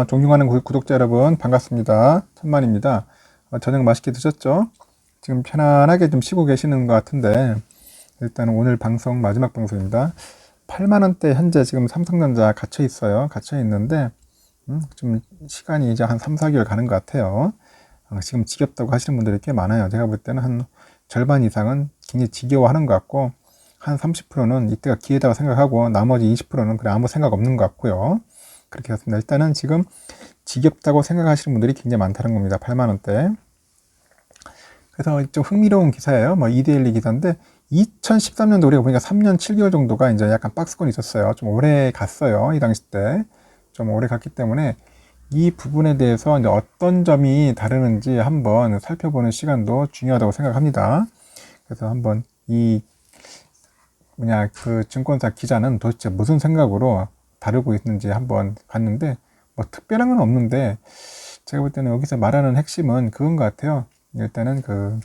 존경하는 구독자 여러분 반갑습니다. 천만입니다. 저녁 맛있게 드셨죠? 지금 편안하게 좀 쉬고 계시는 것 같은데 일단 오늘 방송 마지막 방송입니다. 8만원대 현재 지금 삼성전자 갇혀 있어요. 갇혀 있는데 좀 시간이 이제 한 3, 4개월 가는 것 같아요. 지금 지겹다고 하시는 분들이 꽤 많아요. 제가 볼 때는 한 절반 이상은 굉장히 지겨워하는 것 같고 한 30%는 이때가 기회다고 생각하고 나머지 20%는 그래 아무 생각 없는 것 같고요. 그렇게 했습니다. 일단은 지금 지겹다고 생각하시는 분들이 굉장히 많다는 겁니다. 8만원대. 그래서 좀 흥미로운 기사예요. 뭐 이데일리 기사인데 2013년도 우리가 보니까 3년 7개월 정도가 이제 약간 박스권이 있었어요. 좀 오래 갔어요. 이 당시 때. 좀 오래 갔기 때문에 이 부분에 대해서 이제 어떤 점이 다르는지 한번 살펴보는 시간도 중요하다고 생각합니다. 그래서 한번 그 증권사 기자는 도대체 무슨 생각으로 다루고 있는지 한번 봤는데 뭐 특별한 건 없는데 제가 볼 때는 여기서 말하는 핵심은 그건 것 같아요. 일단은 그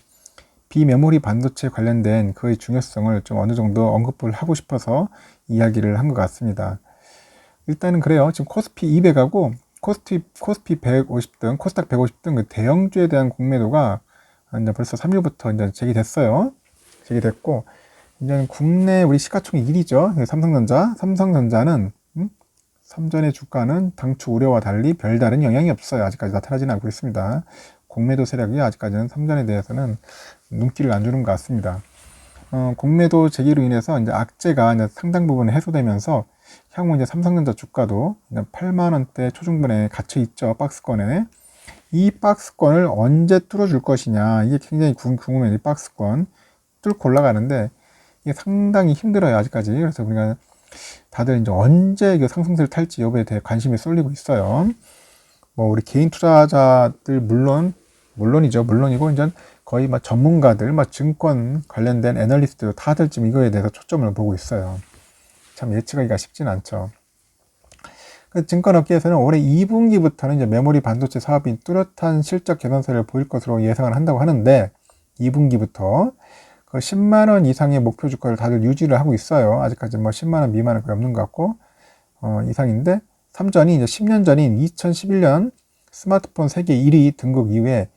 비메모리 반도체 관련된 그의 중요성을 좀 어느 정도 언급을 하고 싶어서 이야기를 한 것 같습니다. 일단은 그래요. 지금 코스피 200하고 코스피 150 등, 코스닥 150 등 그 대형주에 대한 공매도가 이제 벌써 3일부터 이제 제기됐어요. 제기됐고 이제 국내 우리 시가총액 1위죠. 삼성전자는 삼전의 주가는 당초 우려와 달리 별다른 영향이 없어요. 아직까지 나타나지는 않고 있습니다. 공매도 세력이 아직까지는 삼전에 대해서는 눈길을 안 주는 것 같습니다. 공매도 제기로 인해서 이제 악재가 이제 상당 부분 해소되면서 향후 이제 삼성전자 주가도 이제 8만 원대 초중반에 갇혀 있죠. 박스권에. 이 박스권을 언제 뚫어줄 것이냐. 이게 굉장히 궁금해요. 이 박스권. 뚫고 올라가는데 이게 상당히 힘들어요. 아직까지. 그래서 우리가 다들 이제 언제 이게 상승세를 탈지 여부에 대해 관심이 쏠리고 있어요. 뭐 우리 개인 투자자들 물론이고 이제 거의 막 전문가들, 막 증권 관련된 애널리스트도 다들 지금 이거에 대해서 초점을 보고 있어요. 참 예측하기가 쉽진 않죠. 증권업계에서는 올해 2분기부터는 이제 메모리 반도체 사업이 뚜렷한 실적 개선세를 보일 것으로 예상을 한다고 하는데 2분기부터 그 10만 원 이상의 목표 주가를 다들 유지를 하고 있어요. 아직까지 뭐 10만 원 미만은 거의 없는 것 같고 이상인데 삼전이 이제 10년 전인 2011년 스마트폰 세계 1위 등극 이후에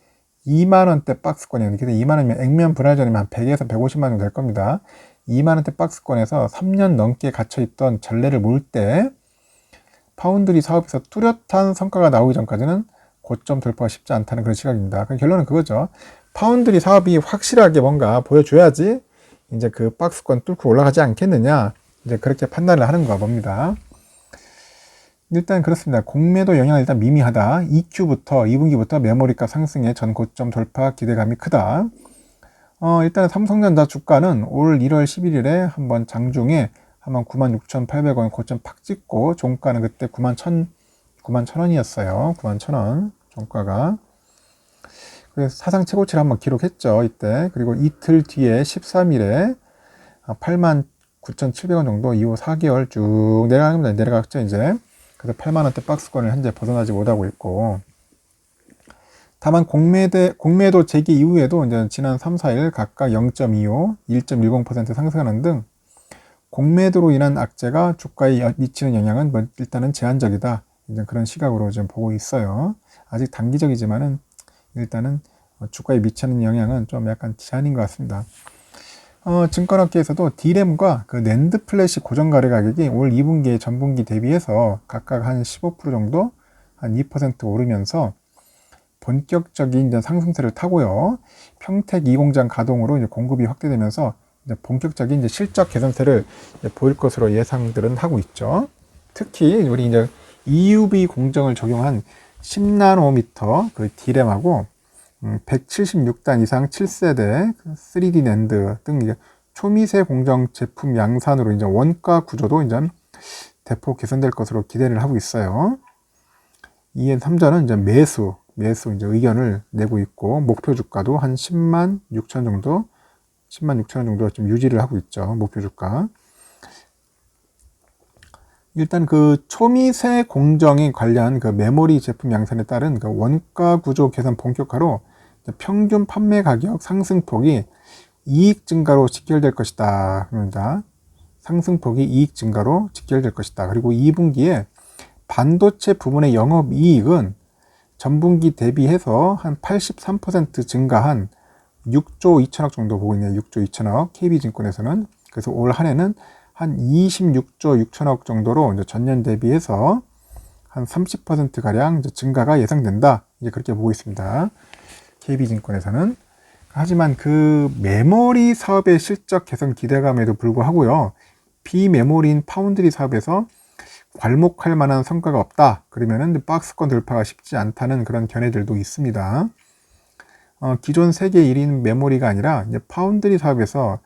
2만 원대 박스권이에요. 그래서 2만 원이면 액면 분할전이면 한 100에서 150만 원 될 겁니다. 2만 원대 박스권에서 3년 넘게 갇혀 있던 전례를 모을 때 파운드리 사업에서 뚜렷한 성과가 나오기 전까지는 고점 돌파가 쉽지 않다는 그런 시각입니다. 결론은 그거죠. 파운드리 사업이 확실하게 뭔가 보여줘야지 이제 그 박스권 뚫고 올라가지 않겠느냐, 이제 그렇게 판단을 하는 거 봅니다. 일단 그렇습니다. 공매도 영향은 일단 미미하다. 2분기부터 메모리가 상승의 전 고점 돌파 기대감이 크다. 일단 삼성전자 주가는 올 1월 11일에 한번 장중에 한번 96,800원 고점 팍 찍고 종가는 그때 91,000원이었어요. 91,000원 종가가. 그래서 사상 최고치를 한번 기록했죠. 이때. 그리고 이틀 뒤에 13일에 89,700원 정도 이후 4개월 쭉 내려가는 겁니다. 내려갔죠, 이제. 그래서 8만원대 박스권을 현재 벗어나지 못하고 있고. 다만 공매도 제기 이후에도 이제 지난 3, 4일 각각 0.25, 1.10% 상승하는 등 공매도로 인한 악재가 주가에 미치는 영향은 뭐 일단은 제한적이다. 이제 그런 시각으로 좀 보고 있어요. 아직 단기적이지만은 일단은 주가에 미치는 영향은 좀 약간 제한인 것 같습니다. 증권업계에서도 D램과 그 낸드 플래시 고정 거래 가격이 올 2분기에 전분기 대비해서 각각 한 15% 정도, 한 2% 오르면서 본격적인 이제 상승세를 타고요. 평택 2공장 가동으로 이제 공급이 확대되면서 이제 본격적인 이제 실적 개선세를 이제 보일 것으로 예상들은 하고 있죠. 특히 우리 이제 EUV 공정을 적용한 10나노미터 그 D램하고 176단 이상 7세대 3D 낸드 등 이제 초미세 공정 제품 양산으로 이제 원가 구조도 이제 대폭 개선될 것으로 기대를 하고 있어요. EN3전은 이제 매수 이제 의견을 내고 있고 목표 주가도 한 10만 6천 정도 좀 유지를 하고 있죠. 목표 주가. 일단 그 초미세 공정에 관련 그 메모리 제품 양산에 따른 그 원가 구조 개선 본격화로 평균 판매 가격 상승폭이 이익 증가로 직결될 것이다. 그럽니다. 상승폭이 이익 증가로 직결될 것이다. 그리고 2분기에 반도체 부분의 영업이익은 전분기 대비해서 한 83% 증가한 6조 2천억 정도 보고 있네요. 6조 2천억 KB증권에서는. 그래서 올 한 해는 한 26조 6천억 정도로 이제 전년 대비해서 한 30%가량 증가가 예상된다. 이제 그렇게 보고 있습니다. KB증권에서는. 하지만 그 메모리 사업의 실적 개선 기대감에도 불구하고요. 비메모리인 파운드리 사업에서 괄목할 만한 성과가 없다. 그러면은 박스권 돌파가 쉽지 않다는 그런 견해들도 있습니다. 기존 세계 1위인 메모리가 아니라 이제 파운드리 사업에서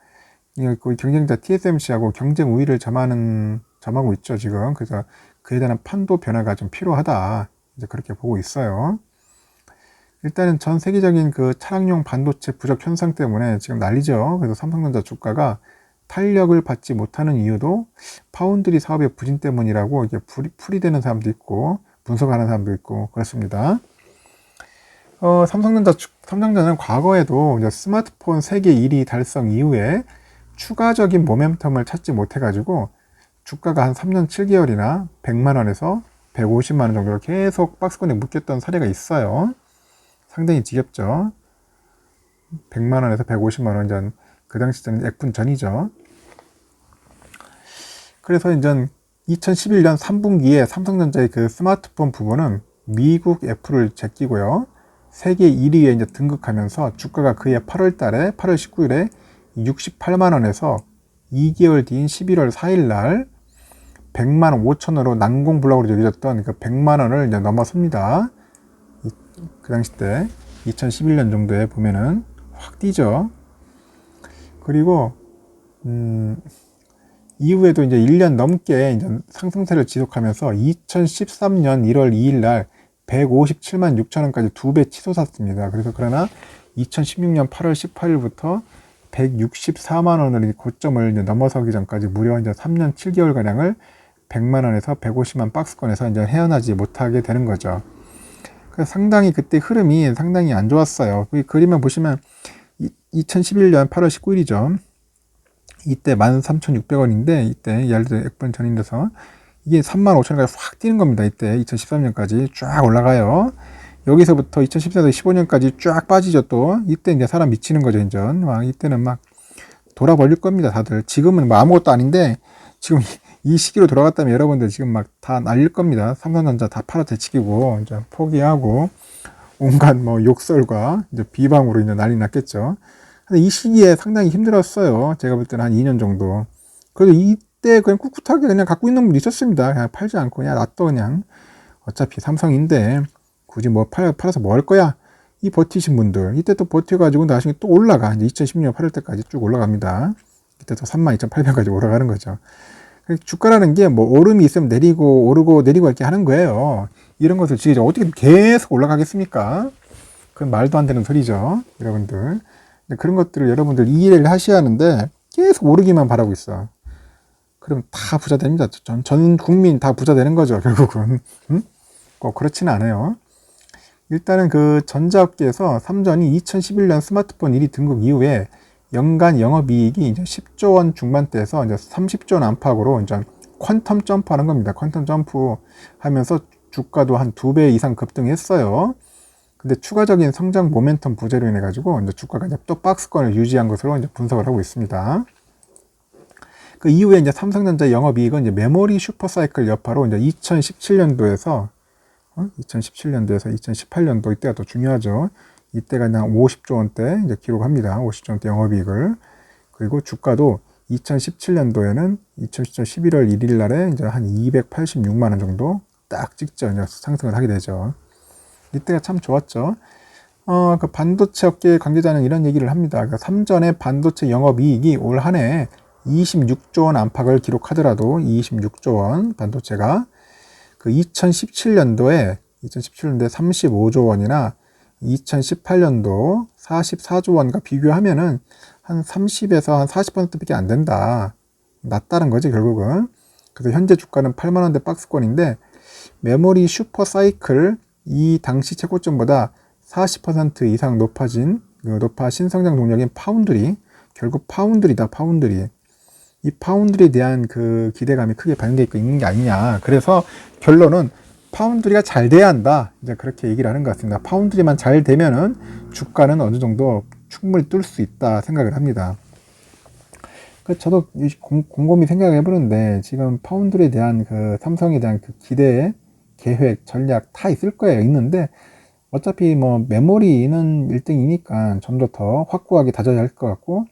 그 경쟁자 TSMC하고 경쟁 우위를 점하고 있죠, 지금. 그래서 그에 대한 판도 변화가 좀 필요하다. 이제 그렇게 보고 있어요. 일단은 전 세계적인 그 차량용 반도체 부족 현상 때문에 지금 난리죠. 그래서 삼성전자 주가가 탄력을 받지 못하는 이유도 파운드리 사업의 부진 때문이라고 이게 풀이되는 사람도 있고 분석하는 사람도 있고 그렇습니다. 삼성전자는 과거에도 이제 스마트폰 세계 1위 달성 이후에 추가적인 모멘텀을 찾지 못해가지고 주가가 한 3년 7개월이나 100만원에서 150만원 정도로 계속 박스권에 묶였던 사례가 있어요. 상당히 지겹죠. 100만원에서 150만원 전, 그 당시 때는 액분 전이죠. 그래서 이제 2011년 3분기에 삼성전자의 그 스마트폰 부분은 미국 애플을 제끼고요. 세계 1위에 이제 등극하면서 주가가 그해 8월 19일에 68만원에서 2개월 뒤인 11월 4일 날 100만 5천원으로 난공불락으로 여겨졌던 그 100만원을 이제 넘어섭니다. 그 당시 때 2011년 정도에 보면은 확 뛰죠. 그리고 이후에도 이제 1년 넘게 이제 상승세를 지속하면서 2013년 1월 2일 날 157만 6천원까지 2배 치솟았습니다. 그래서 그러나 2016년 8월 18일부터 164만원을 고점을 이제 넘어서기 전까지 무려 이제 3년 7개월가량을 100만원에서 150만 박스권에서 이제 헤어나지 못하게 되는 거죠. 그래서 상당히 그때 흐름이 상당히 안 좋았어요. 그 그림을 보시면 2011년 8월 19일이죠. 이때 13,600원인데 이때 예를 들어 액분 전인돼서 이게 35,000원까지 확 뛰는 겁니다. 이때 2013년까지 쫙 올라가요. 여기서부터 2014년 15년까지 쫙 빠지죠. 또 이때 이제 사람 미치는 거죠. 이제 이때는 막 돌아버릴 겁니다. 다들 지금은 뭐 아무것도 아닌데 지금 이 시기로 돌아갔다면 여러분들 지금 막 다 날릴 겁니다. 삼성전자 다 팔아 대치기고 이제 포기하고 온갖 뭐 욕설과 이제 비방으로 이제 난리 났겠죠. 근데 이 시기에 상당히 힘들었어요. 제가 볼 때는 한 2년 정도. 그래도 이때 그냥 꿋꿋하게 그냥 갖고 있는 분도 있었습니다. 그냥 팔지 않고 그냥 놔둬 그냥. 어차피 삼성인데 굳이 뭐 팔아서 뭐 할 거야? 이 버티신 분들. 이때 또 버텨가지고 나중에 또 올라가. 이제 2016년 8월 때까지 쭉 올라갑니다. 이때 또 32,800까지 올라가는 거죠. 주가라는 게 뭐 오름이 있으면 내리고 오르고 내리고 이렇게 하는 거예요. 이런 것을 지금 어떻게 계속 올라가겠습니까? 그건 말도 안 되는 소리죠. 여러분들. 그런 것들을 여러분들 이해를 하셔야 하는데 계속 오르기만 바라고 있어. 그럼 다 부자 됩니다. 전 국민 다 부자 되는 거죠. 결국은. 꼭 그렇지는 않아요. 일단은 그 전자업계에서 삼전이 2011년 스마트폰 1위 등극 이후에 연간 영업이익이 이제 10조 원 중반대에서 이제 30조 원 안팎으로 이제 퀀텀 점프하는 겁니다. 퀀텀 점프 하면서 주가도 한 2배 이상 급등했어요. 근데 추가적인 성장 모멘텀 부재로 인해 가지고 이제 주가가 이제 또 박스권을 유지한 것으로 이제 분석을 하고 있습니다. 그 이후에 이제 삼성전자 영업이익은 이제 메모리 슈퍼사이클 여파로 이제 2017년도에서 2018년도 이때가 더 중요하죠. 이때가 한 50조 원대 이제 기록합니다. 50조 원대 영업이익을. 그리고 주가도 2017년도에는 11월 1일 날에 이제 한 286만 원 정도 딱 찍죠. 이제 상승을 하게 되죠. 이때가 참 좋았죠. 그 반도체 업계 관계자는 이런 얘기를 합니다. 그 삼전의 반도체 영업이익이 올 한 해 26조 원 안팎을 기록하더라도 26조 원 반도체가 그 2017년도에 35조 원이나 2018년도 44조 원과 비교하면은 한 30에서 한 40%밖에 안 된다. 낮다는 거지 결국은. 그래서 현재 주가는 8만 원대 박스권인데 메모리 슈퍼사이클 이 당시 최고점보다 40% 이상 높아진 신성장 동력인 파운드리, 결국 파운드리다. 파운드리. 이 파운드리에 대한 그 기대감이 크게 반영되어 있는 게 아니냐. 그래서 결론은 파운드리가 잘 돼야 한다. 이제 그렇게 얘기를 하는 것 같습니다. 파운드리만 잘 되면은 주가는 어느 정도 충분히 뚫을 수 있다 생각을 합니다. 저도 곰곰이 생각을 해보는데 지금 파운드리에 대한 그 삼성에 대한 그 기대, 계획, 전략 다 있을 거예요. 있는데 어차피 뭐 메모리는 1등이니까 좀 더 확고하게 다져야 할 것 같고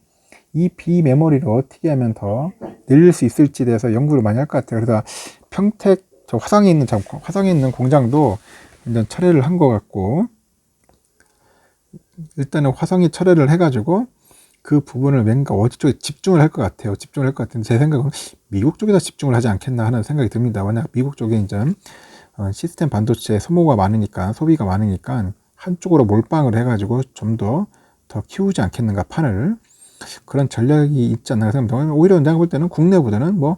이 비메모리를 어떻게 하면 더 늘릴 수 있을지에 대해서 연구를 많이 할 것 같아요. 그래서 평택 저 화성에 있는 공장도 이제 철회를 한 것 같고 일단은 화성에 철회를 해가지고 그 부분을 왠가 어디 쪽에 집중을 할 것 같아요. 집중을 할 것 같은데 제 생각은 미국 쪽에다 집중을 하지 않겠나 하는 생각이 듭니다. 만약 미국 쪽에 이제 시스템 반도체 소모가 많으니까 소비가 많으니까 한쪽으로 몰빵을 해가지고 좀 더 키우지 않겠는가 판을 그런 전략이 있지 않나 생각합니다. 오히려 내가 볼 때는 국내보다는 뭐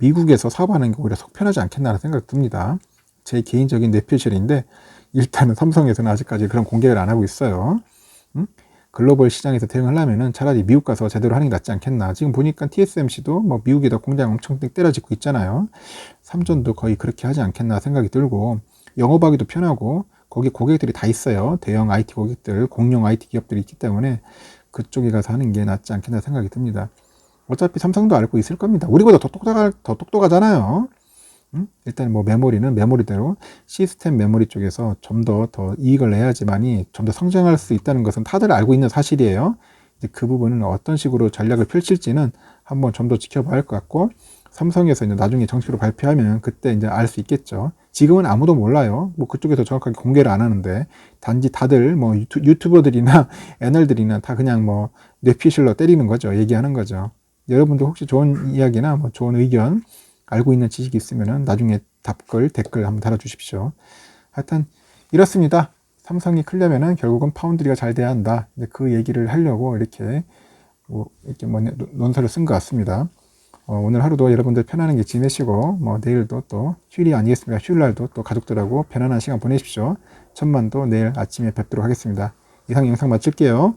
미국에서 사업하는 게 오히려 속편하지 않겠나 하는 생각이 듭니다. 제 개인적인 뇌피셜인데 일단은 삼성에서는 아직까지 그런 공개를 안 하고 있어요. 글로벌 시장에서 대응하려면은 차라리 미국 가서 제대로 하는 게 낫지 않겠나. 지금 보니까 TSMC도 뭐 미국에다 공장 엄청 때려짓고 있잖아요. 삼전도 거의 그렇게 하지 않겠나 생각이 들고 영업하기도 편하고 거기 고객들이 다 있어요. 대형 IT 고객들, 공룡 IT 기업들이 있기 때문에 그쪽에 가서 하는 게 낫지 않겠나 생각이 듭니다. 어차피 삼성도 알고 있을 겁니다. 우리보다 더 똑똑하잖아요. 일단 뭐 메모리는 메모리대로 시스템 메모리 쪽에서 좀 더 이익을 내야지만이 좀 더 성장할 수 있다는 것은 다들 알고 있는 사실이에요. 이제 그 부분은 어떤 식으로 전략을 펼칠지는 한번 좀 더 지켜봐야 할 것 같고 삼성에서 이제 나중에 정식으로 발표하면 그때 이제 알 수 있겠죠. 지금은 아무도 몰라요. 뭐 그쪽에서 정확하게 공개를 안 하는데 단지 다들 뭐 유튜버들이나 애널들이나 다 그냥 뭐 뇌피실로 때리는 거죠. 얘기하는 거죠. 여러분들 혹시 좋은 이야기나 뭐 좋은 의견 알고 있는 지식이 있으면 나중에 댓글 한번 달아주십시오. 하여튼 이렇습니다. 삼성이 크려면은 결국은 파운드리가 잘 돼야 한다. 그 얘기를 하려고 이렇게 논설을 쓴 것 같습니다. 오늘 하루도 여러분들 편안하게 지내시고 뭐 내일도 또 휴일이 아니겠습니까? 휴일날도 또 가족들하고 편안한 시간 보내십시오. 천만도 내일 아침에 뵙도록 하겠습니다. 이상 영상 마칠게요.